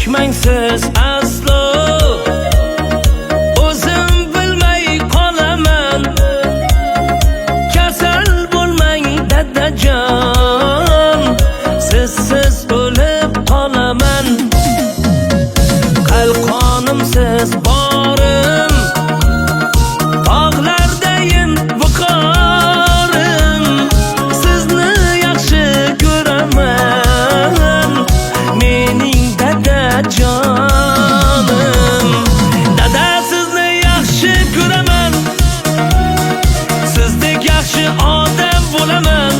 kechmang siz aslo. O'zim bilmay qolaman. Kasal bo'lmang dadajon, sizsiz o'lib qolaman. Qalqonim siz borim, tog'lardayin viqorim. Sizni yaxshi ko'raman, mening dadajonim. Dada sizni yaxshi ko'raman, sizdek yaxshi odam bo'laman.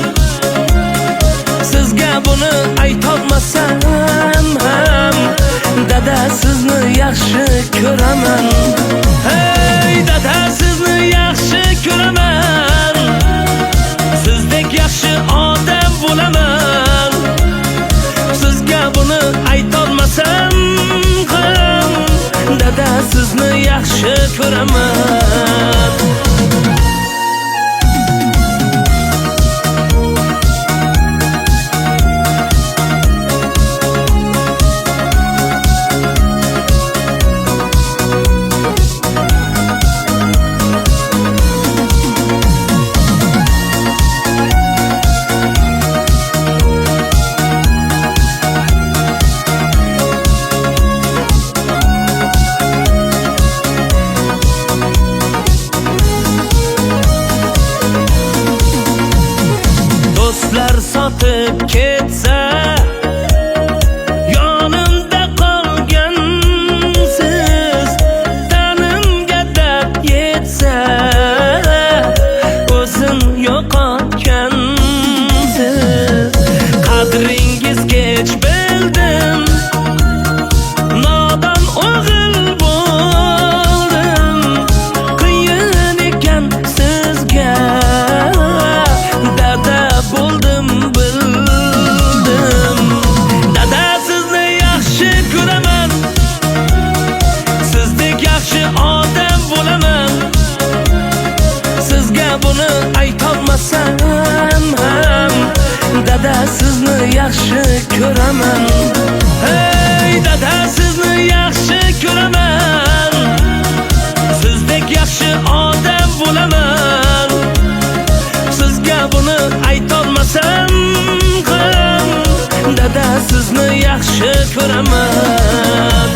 Sizga buni aytolmasam ham, dada sizni yaxshi ko'raman. Hey dada sizni yaxshi ko'raman, sizdek yaxshi odam bo'laman. Sizga buni aytolmasam ham, dada sizni yaxshi ko'raman. Do'stlar sotib ketsa, yonimda qolgansiz. Tanimga dard yetsa, o'zin yo'qotgansiz. Qadringiz kech bildim, nodon o'g'il bo'ldim. Qiyin ekan sizga dada bo'ldim bildim. Dada sizni yaxshi ko'raman, sizdek yaxshi odam bo'laman. Sizga buni aytolmasam ham, dada sizni yaxshi ko'raman. Hey dada sizni yaxshi ko'raman, sizdek yaxshi odam bo'laman. Sizga buni aytolmasam ham, dada sizni yaxshi ko'raman.